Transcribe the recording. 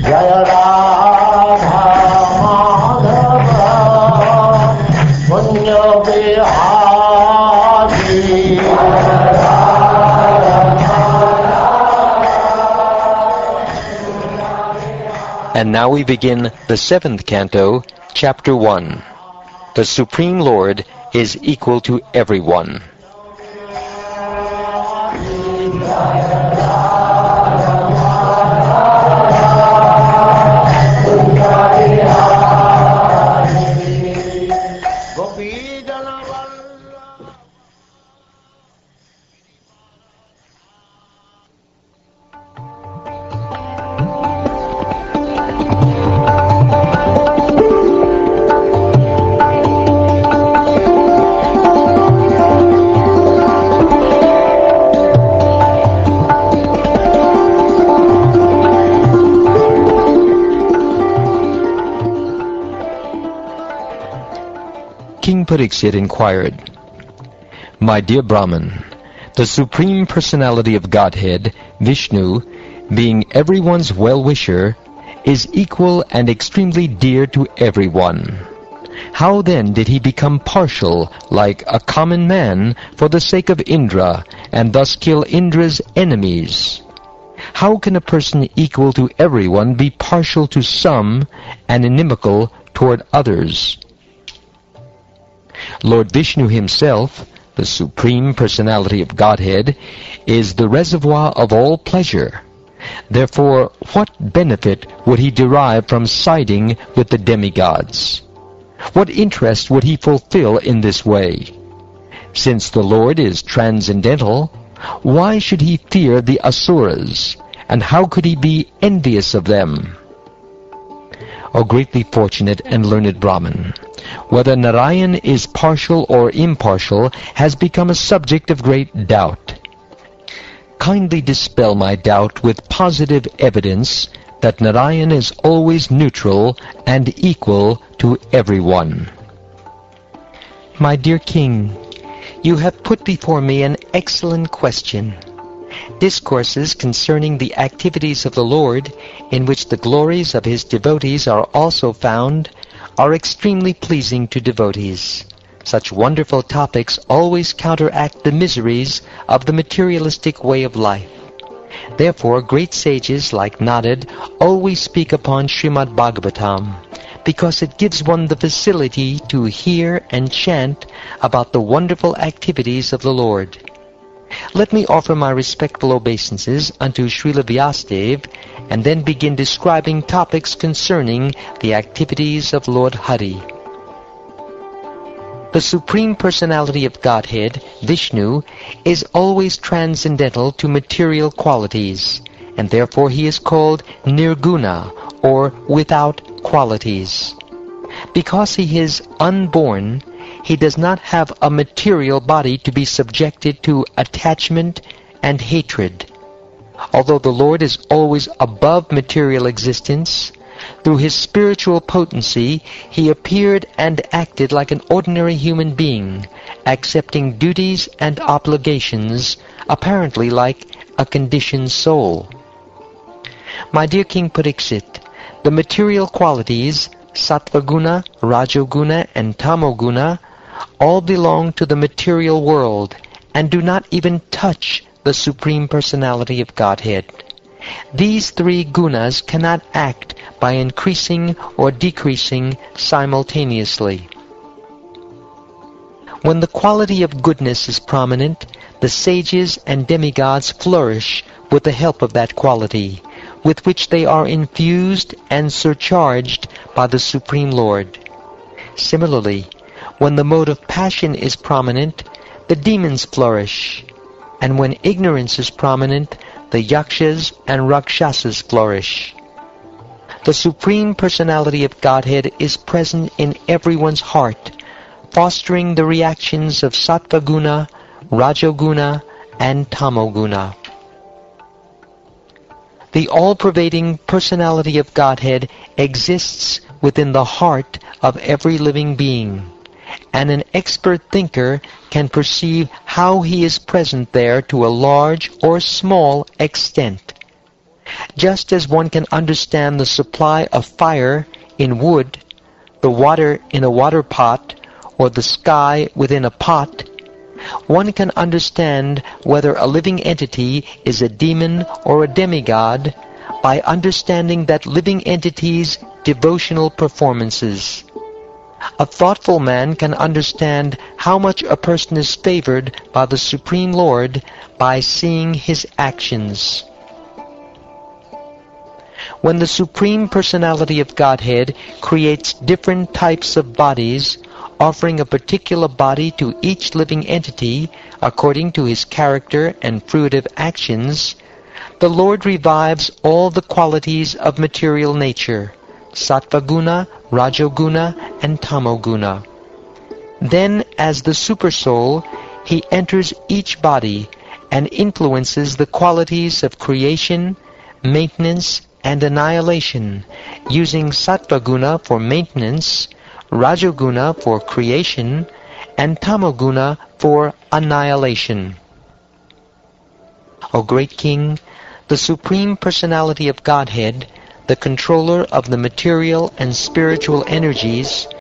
Jaya Radha Madhava Punya Bihari. And now we begin the 7th canto, chapter 1. The Supreme Lord is equal to everyone. King Pariksit inquired, "My dear Brahman, the Supreme Personality of Godhead, Vishnu, being everyone's well-wisher, is equal and extremely dear to everyone. How then did he become partial, like a common man, for the sake of Indra, and thus kill Indra's enemies? How can a person equal to everyone be partial to some and inimical toward others?" Lord Vishnu himself, the Supreme Personality of Godhead, is the reservoir of all pleasure. Therefore, what benefit would he derive from siding with the demigods? What interest would he fulfill in this way? Since the Lord is transcendental, why should he fear the Asuras, and how could he be envious of them? O greatly fortunate and learned Brahman, whether Narayan is partial or impartial has become a subject of great doubt. Kindly dispel my doubt with positive evidence that Narayan is always neutral and equal to everyone. My dear King, you have put before me an excellent question. Discourses concerning the activities of the Lord, in which the glories of his devotees are also found, are extremely pleasing to devotees. Such wonderful topics always counteract the miseries of the materialistic way of life. Therefore, great sages like Narad always speak upon Shrimad Bhagavatham, because it gives one the facility to hear and chant about the wonderful activities of the Lord. Let me offer my respectful obeisances unto Srila Vyasadeva, and then begin describing topics concerning the activities of Lord Hari. The Supreme Personality of Godhead, Vishnu, is always transcendental to material qualities, and therefore he is called Nirguna, or without qualities. Because he is unborn, he does not have a material body to be subjected to attachment and hatred. Although the Lord is always above material existence, through his spiritual potency he appeared and acted like an ordinary human being, accepting duties and obligations, apparently like a conditioned soul. My dear King Pariksit, the material qualities, Sattvaguna, Rajoguna, and Tamoguna, all belong to the material world and do not even touch the Supreme Personality of Godhead. These three gunas cannot act by increasing or decreasing simultaneously. When the quality of goodness is prominent, the sages and demigods flourish with the help of that quality, with which they are infused and surcharged by the Supreme Lord. Similarly, when the mode of passion is prominent, the demons flourish, and when ignorance is prominent, the yakshas and rakshasas flourish. The Supreme Personality of Godhead is present in everyone's heart, fostering the reactions of Sattvaguna, Rajoguna, and Tamoguna. The all-pervading Personality of Godhead exists within the heart of every living being, and an expert thinker can perceive how he is present there to a large or small extent. Just as one can understand the supply of fire in wood, the water in a water pot, or the sky within a pot, one can understand whether a living entity is a demon or a demigod by understanding that living entity's devotional performances. A thoughtful man can understand how much a person is favored by the Supreme Lord by seeing his actions. When the Supreme Personality of Godhead creates different types of bodies, offering a particular body to each living entity according to his character and fruitive actions, the Lord revives all the qualities of material nature, Sattvaguna, Rajoguna, and Tamoguna. Then, as the Supersoul, he enters each body and influences the qualities of creation, maintenance, and annihilation, using Sattvaguna for maintenance, Rajoguna for creation, and Tamoguna for annihilation. O great King, the Supreme Personality of Godhead, the controller of the material and spiritual energies,